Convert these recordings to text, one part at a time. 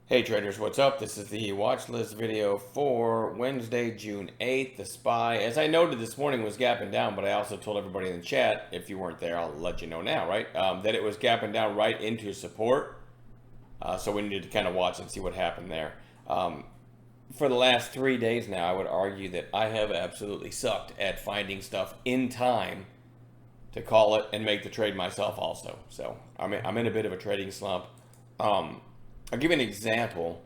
Hey traders, what's up? This is the watch list video for Wednesday, June 8th. The SPY, as I noted this morning, was gapping down, but I also told everybody in the chat, if you weren't there, I'll let you know now, right? That it was gapping down right into support. So we needed to kind of watch and see what happened there. For the last 3 days now, I would argue that I have absolutely sucked at finding stuff in time to call it and make the trade myself also. So I'm in a bit of a trading slump. I'll give you an example.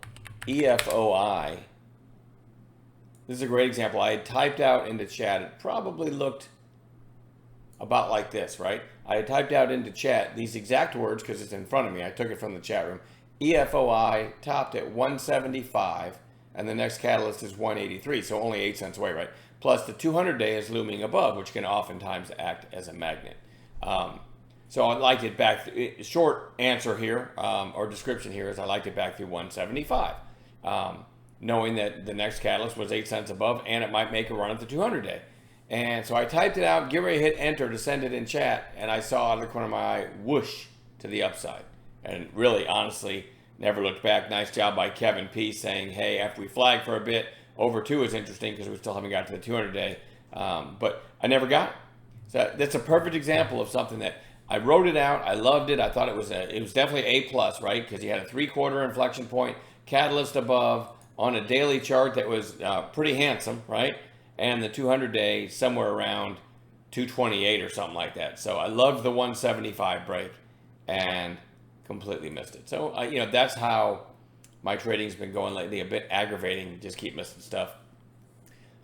EFOI. This is a great example. I had typed out into chat. It probably looked about like this, right? I had typed out into chat these exact words because it's in front of me. I took it from the chat room. EFOI topped at 175, and the next catalyst is 183, so only 8 cents away, right? Plus the 200-day is looming above, which can oftentimes act as a magnet. So I liked it back. Short answer here, or description here, is I liked it back through 175, knowing that the next catalyst was 8 cents above, and it might make a run at the 200-day. And so I typed it out, get ready to hit enter to send it in chat, and I saw out of the corner of my eye, whoosh, to the upside. And really, honestly, never looked back. Nice job by Kevin P. saying, hey, after we flagged for a bit, over 2 is interesting because we still haven't got to the 200-day. But I never got it. So that's a perfect example of something that I wrote it out. I loved it. I thought it was definitely A plus, right? Because you had a 3/4 inflection point, catalyst above on a daily chart that was pretty handsome, right? And the 200-day somewhere around 228 or something like that. So I loved the 175 break and completely missed it. So that's how my trading's been going lately. A bit aggravating. Just keep missing stuff.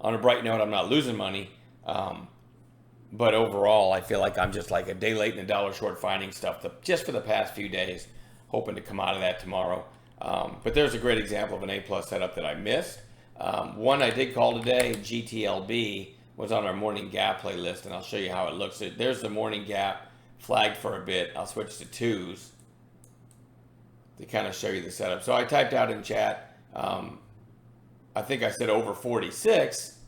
On a bright note, I'm not losing money. But overall, I feel like I'm just like a day late and a dollar short finding stuff just for the past few days, hoping to come out of that tomorrow. But there's a great example of an A-plus setup that I missed. One I did call today, Gtlb, was on our morning gap playlist, and I'll show you how it looks. There's the morning gap flagged for a bit. I'll switch to 2s to kind of show you the setup. So I typed out in chat, I think I said over 46.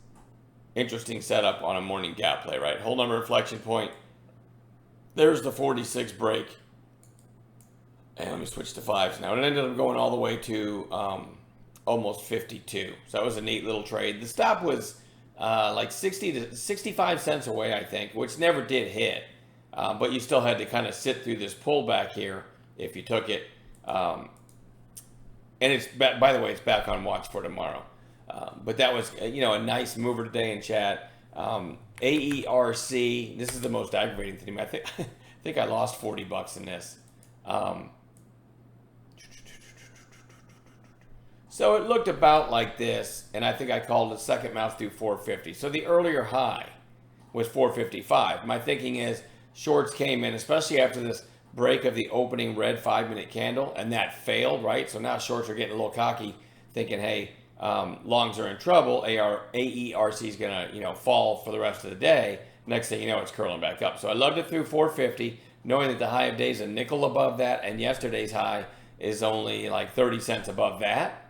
Interesting setup on a morning gap play, right? Hold number inflection point. There's the 46 break. And let me switch to 5s now. It ended up going all the way to almost 52. So that was a neat little trade. The stop was like 60 to 65 cents away, I think, which never did hit. But you still had to kind of sit through this pullback here if you took it. And it's, by the way, it's back on watch for tomorrow. But that was, a nice mover today in chat. AERC, this is the most aggravating thing to me. I think I lost 40 bucks in this. So it looked about like this, and I think I called it second mouth through 450. So the earlier high was 455. My thinking is shorts came in, especially after this break of the opening red 5-minute candle, and that failed, right? So now shorts are getting a little cocky, thinking, hey, longs are in trouble. AERC is gonna, fall for the rest of the day. Next thing you know, it's curling back up. So I loved it through 450, knowing that the high of day is a nickel above that, and yesterday's high is only like 30 cents above that.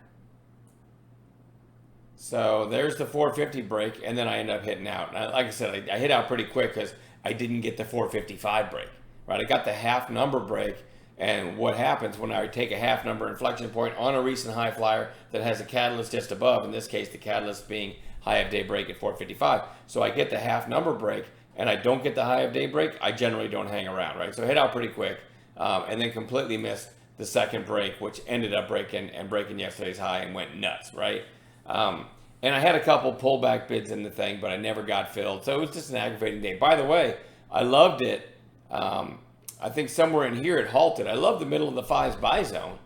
So there's the 450 break, and then I end up hitting out. And like I said, I hit out pretty quick because I didn't get the 455 break. Right, I got the half number break. And what happens when I take a half number inflection point on a recent high flyer that has a catalyst just above, in this case, the catalyst being high of day break at 455. So I get the half number break and I don't get the high of day break, I generally don't hang around, right? So I hit out pretty quick and then completely missed the second break, which ended up breaking yesterday's high and went nuts, right? And I had a couple pullback bids in the thing, but I never got filled. So it was just an aggravating day. By the way, I loved it. I think somewhere in here it halted. I love the middle of the 5s buy zone,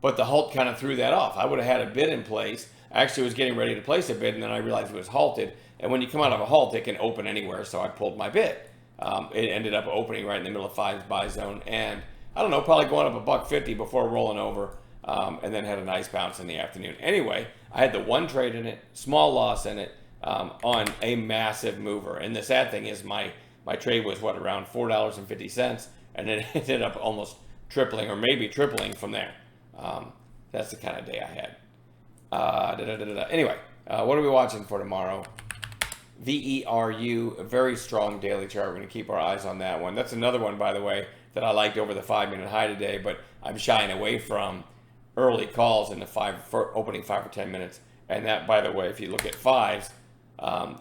but the halt kind of threw that off. I would have had a bid in place. I actually was getting ready to place a bid, and then I realized it was halted. And when you come out of a halt, it can open anywhere, so I pulled my bid. It ended up opening right in the middle of 5s buy zone, and I don't know, probably going up $1.50 before rolling over, and then had a nice bounce in the afternoon. Anyway, I had the one trade in it, small loss in it, on a massive mover. And the sad thing is my trade was around $4.50, and it ended up almost tripling or maybe tripling from there. That's the kind of day I had. Anyway, what are we watching for tomorrow? VERU, a very strong daily chart. We're going to keep our eyes on that one. That's another one, by the way, that I liked over the 5-minute high today, but I'm shying away from early calls in the opening 5 or 10 minutes. And that, by the way, if you look at fives,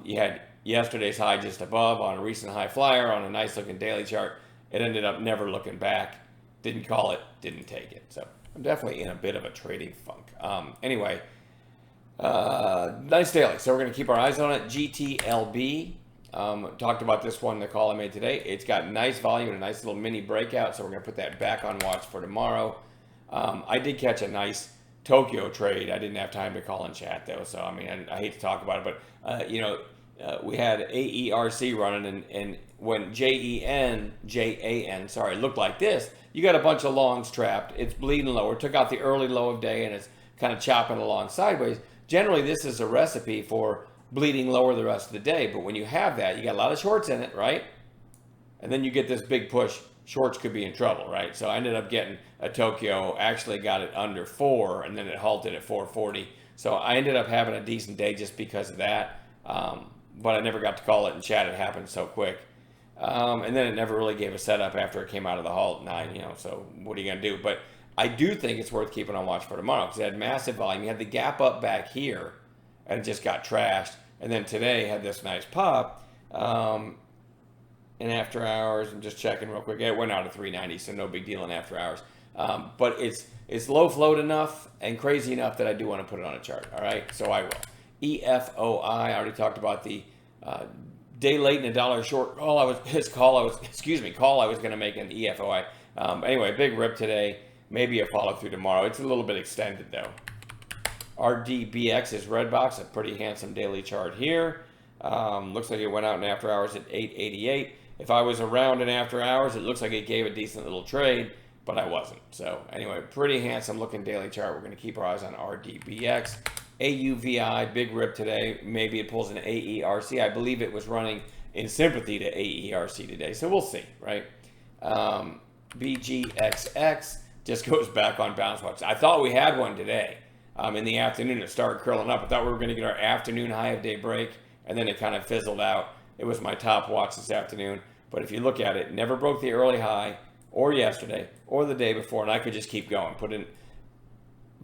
you had yesterday's high just above on a recent high flyer on a nice looking daily chart. It ended up never looking back. Didn't call it, didn't take it. So I'm definitely in a bit of a trading funk. Anyway, nice daily. So we're going to keep our eyes on it. Gtlb. Talked about this one, the call I made today. It's got nice volume and a nice little mini breakout. So we're going to put that back on watch for tomorrow. I did catch a nice Tokyo trade. I didn't have time to call in chat though. So, I mean, I hate to talk about it, but, we had AERC running, and when JAN, looked like this, you got a bunch of longs trapped. It's bleeding lower. Took out the early low of day, and it's kind of chopping along sideways. Generally, this is a recipe for bleeding lower the rest of the day. But when you have that, you got a lot of shorts in it, right? And then you get this big push. Shorts could be in trouble, right? So I ended up getting a Tokyo, actually got it under 4, and then it halted at 440. So I ended up having a decent day just because of that. But I never got to call it in chat. It happened so quick. And then it never really gave a setup after it came out of the halt 9, so what are you going to do? But I do think it's worth keeping on watch for tomorrow because it had massive volume. You had the gap up back here and it just got trashed. And then today had this nice pop. And after hours, I'm just checking real quick. It went out at 390, so no big deal in after hours. But it's low float enough and crazy enough that I do want to put it on a chart. All right, so I will. EFOI, I already talked about the day late and a dollar short call. I was going to make an EFOI. Anyway, big rip today. Maybe a follow through tomorrow. It's a little bit extended though. RDBX is red box, a pretty handsome daily chart here. Looks like it went out in after hours at 888. If I was around in after hours, it looks like it gave a decent little trade, but I wasn't. So anyway, pretty handsome looking daily chart. We're going to keep our eyes on RDBX. AUVI, big rip today. Maybe it pulls an AERC. I believe it was running in sympathy to AERC today. So we'll see, right? BGXX just goes back on bounce watch. I thought we had one today. In the afternoon, it started curling up. I thought we were going to get our afternoon high of day break, and then it kind of fizzled out. It was my top watch this afternoon. But if you look at it, never broke the early high or yesterday or the day before, and I could just keep going. Put in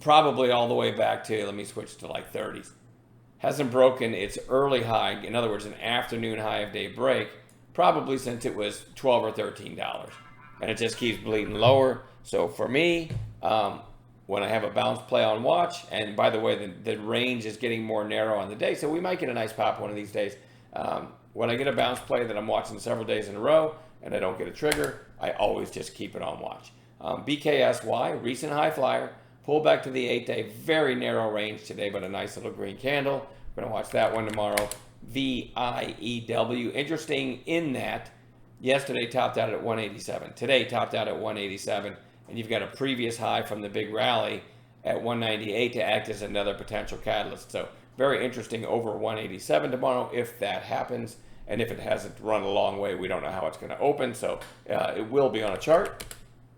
probably all the way back to, let me switch to like 30s. Hasn't broken its early high, in other words, an afternoon high of day break, probably since it was $12 or $13. And it just keeps bleeding lower. So for me, when I have a bounce play on watch, and by the way, the range is getting more narrow on the day, so we might get a nice pop one of these days. When I get a bounce play that I'm watching several days in a row and I don't get a trigger, I always just keep it on watch. BKSY, recent high flyer, pull back to the 8-day, very narrow range today, but a nice little green candle. We're going to watch that one tomorrow. VIEW, interesting in that yesterday topped out at 187. Today topped out at 187, and you've got a previous high from the big rally at 198 to act as another potential catalyst. So very interesting over 187 tomorrow if that happens. And if it hasn't run a long way, we don't know how it's going to open. So it will be on a chart.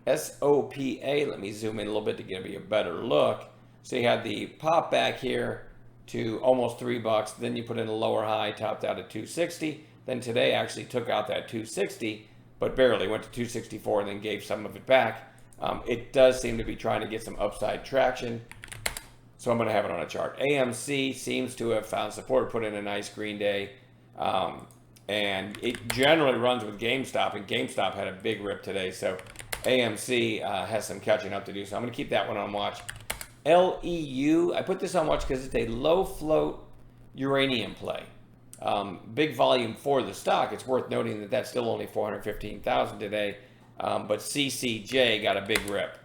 SOPA, let me zoom in a little bit to give you a better look. So you had the pop back here to almost $3. Then you put in a lower high, topped out at 260. Then today actually took out that 260, but barely went to 264 and then gave some of it back. It does seem to be trying to get some upside traction. So I'm going to have it on a chart. AMC seems to have found support, put in a nice green day. And it generally runs with GameStop, and GameStop had a big rip today. So AMC has some catching up to do, so I'm going to keep that one on watch. LEU, I put this on watch because it's a low float uranium play. Big volume for the stock. It's worth noting that that's still only 415,000 today, but CCJ got a big rip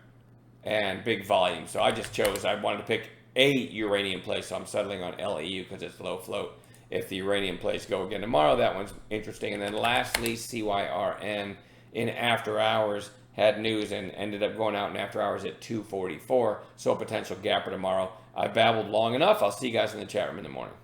and big volume. So I just chose, I wanted to pick a uranium play, so I'm settling on LEU because it's low float. If the uranium plays go again tomorrow, that one's interesting. And then lastly, CYRN in after hours had news and ended up going out in after hours at 244. So a potential gapper tomorrow. I babbled long enough. I'll see you guys in the chat room in the morning.